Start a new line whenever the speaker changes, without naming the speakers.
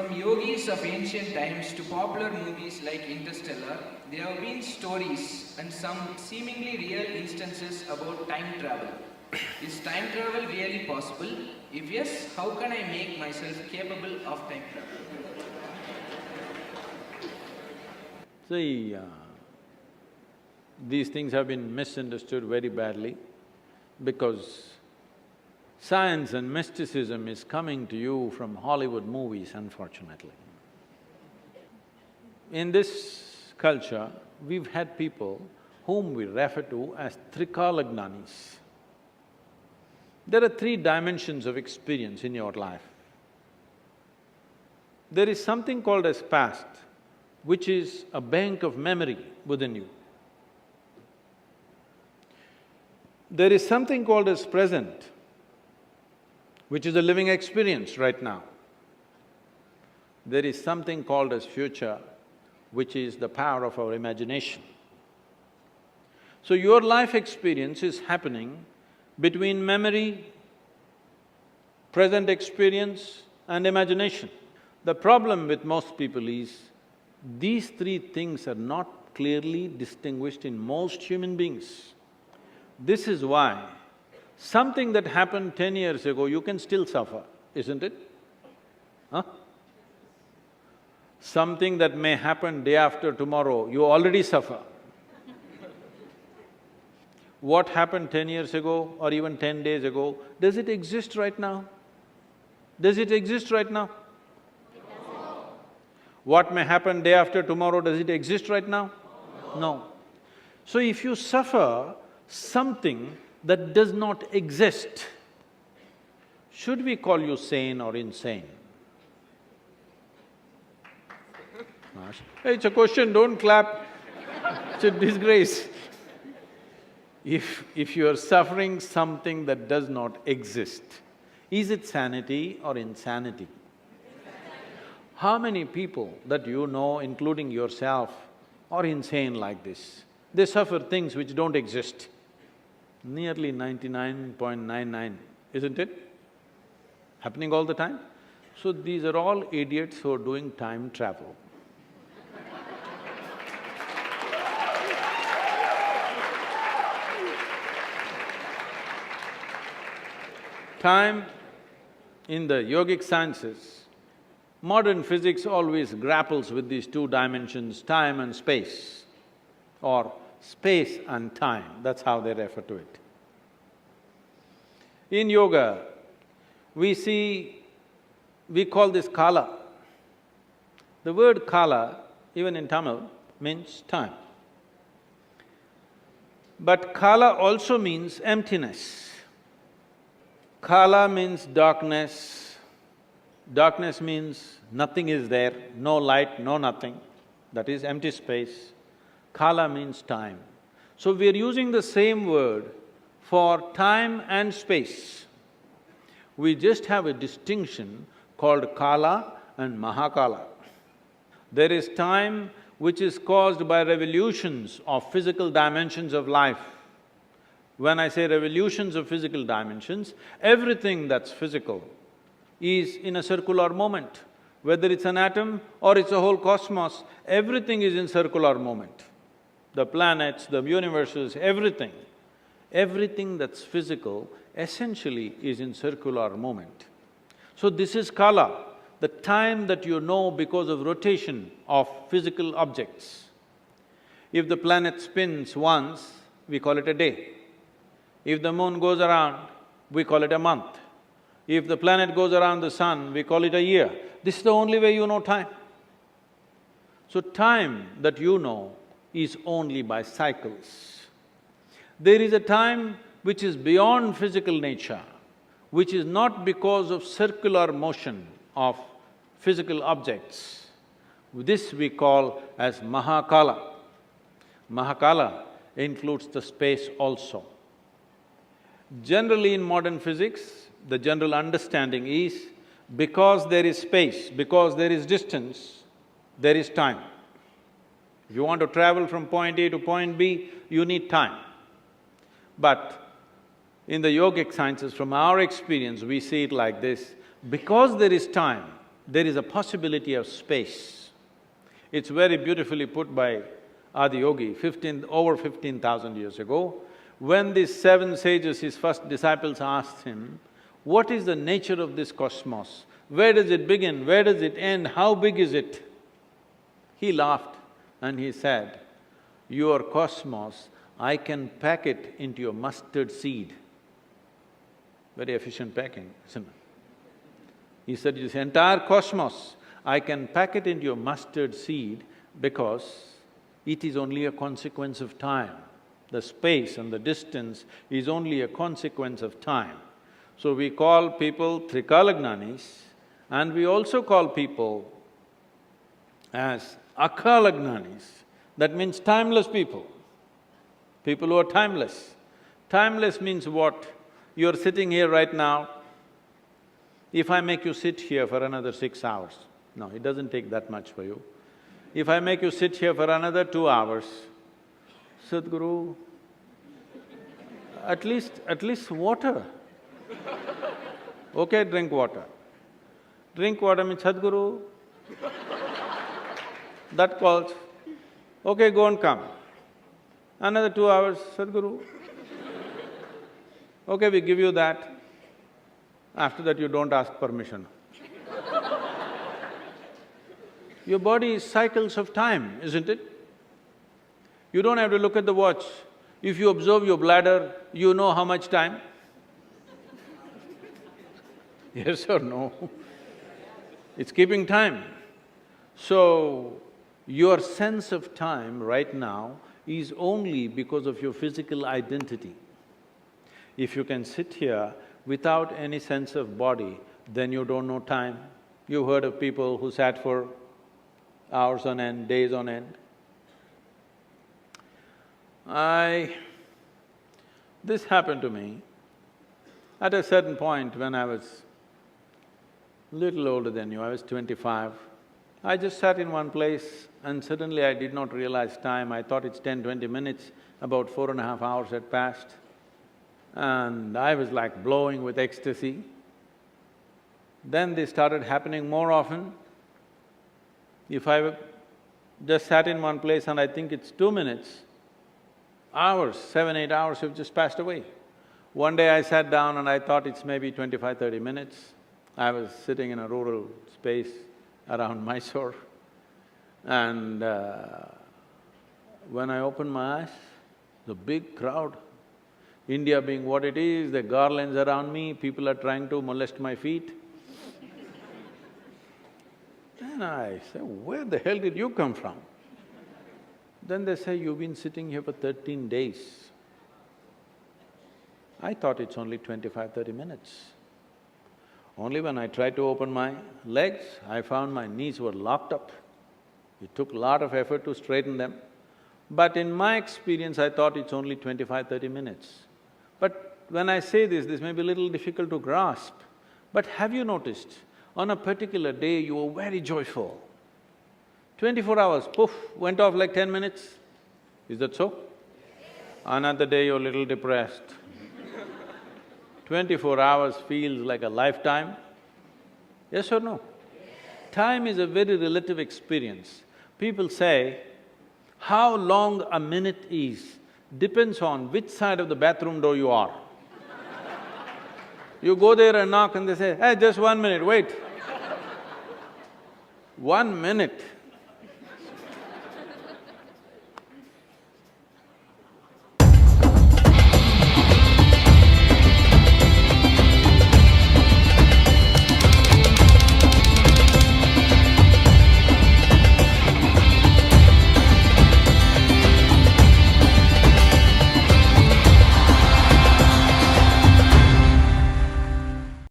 From yogis of ancient times to popular movies like Interstellar, there have been stories and some seemingly real instances about time travel. Is time travel really possible? If yes, how can I make myself capable of time travel?
See, these things have been misunderstood very badly because science and mysticism is coming to you from Hollywood movies, unfortunately. In this culture, we've had people whom we refer to as Trikalagnanis. There are three dimensions of experience in your life. There is something called as past, which is a bank of memory within you. There is something called as present, which is a living experience right now. There is something called as future, which is the power of our imagination. So your life experience is happening between memory, present experience and imagination. The problem with most people is, these three things are not clearly distinguished in most human beings. This is why something that happened 10 years ago, you can still suffer, isn't it? Huh? Something that may happen day after tomorrow, you already suffer. What happened 10 years ago or even 10 days ago, does it exist right now? Does it exist right now? No. What may happen day after tomorrow, does it exist right now? No. So if you suffer something that does not exist, should we call you sane or insane? Hey, it's a question, don't clap, it's a disgrace. If you are suffering something that does not exist, is it sanity or insanity? How many people that you know, including yourself, are insane like this? They suffer things which don't exist. Nearly 99.99, isn't it? Happening all the time? So these are all idiots who are doing time travel. Time, in the yogic sciences, modern physics always grapples with these two dimensions, time and space, or space and time, that's how they refer to it. In yoga, we call this kala. The word kala, even in Tamil, means time. But kala also means emptiness. Kala means darkness. Darkness means nothing is there, no light, no nothing, that is empty space. Kala means time. So we are using the same word for time and space. We just have a distinction called Kala and Mahakala. There is time which is caused by revolutions of physical dimensions of life. When I say revolutions of physical dimensions, everything that's physical is in a circular moment. Whether it's an atom or it's a whole cosmos, everything is in circular moment. The planets, the universes, everything. Everything that's physical essentially is in circular moment. So this is kala, the time that you know because of rotation of physical objects. If the planet spins once, we call it a day. If the moon goes around, we call it a month. If the planet goes around the sun, we call it a year. This is the only way you know time. So time that you know is only by cycles. There is a time which is beyond physical nature, which is not because of circular motion of physical objects. This we call as Mahakala. Mahakala includes the space also. Generally in modern physics, the general understanding is, because there is space, because there is distance, there is time. If you want to travel from point A to point B, you need time. But in the yogic sciences, from our experience, we see it like this: because there is time, there is a possibility of space. It's very beautifully put by Adiyogi, over 15,000 years ago. When these seven sages, his first disciples, asked him, what is the nature of this cosmos? Where does it begin? Where does it end? How big is it? He laughed and he said, your cosmos, I can pack it into your mustard seed. Very efficient packing, isn't it? He said, this entire cosmos, I can pack it into your mustard seed because it is only a consequence of time. The space and the distance is only a consequence of time. So we call people Trikalagnanis, and we also call people as Akalagnanis. That means timeless people, people who are timeless. Timeless means what? You're sitting here right now. If I make you sit here for another 6 hours, no, it doesn't take that much for you. If I make you sit here for another 2 hours, Sadhguru, at least water. Okay, drink water. Drink water means Sadhguru. That calls, okay, go and come. Another 2 hours, Sadhguru. Okay, we give you that. After that, you don't ask permission. Your body is cycles of time, isn't it? You don't have to look at the watch. If you observe your bladder, you know how much time? Yes or no? It's keeping time. So, your sense of time right now is only because of your physical identity. If you can sit here without any sense of body, then you don't know time. You've heard of people who sat for hours on end, days on end. This happened to me at a certain point when I was little older than you, I was 25. I just sat in one place and suddenly I did not realize time. I thought it's 10-20 minutes, about 4.5 hours had passed. And I was like blowing with ecstasy. Then they started happening more often. If I just sat in one place and I think it's 2 minutes, hours, 7-8 hours have just passed away. One day I sat down and I thought it's maybe 25-30 minutes. I was sitting in a rural space around Mysore, and when I opened my eyes, the big crowd, India being what it is, the garlands around me, people are trying to molest my feet. Then I say, where the hell did you come from? Then they say, you've been sitting here for 13 days. I thought it's only 25-30 minutes. Only when I tried to open my legs, I found my knees were locked up. It took a lot of effort to straighten them. But in my experience, I thought it's only 25-30 minutes. But when I say this may be a little difficult to grasp. But have you noticed, on a particular day you were very joyful. 24 hours, poof, went off like 10 minutes. Is that so? Another day you're a little depressed. 24 hours feels like a lifetime. Yes or no? Time is a very relative experience. People say, how long a minute is depends on which side of the bathroom door you are. You go there and knock and they say, hey, just 1 minute, wait. 1 minute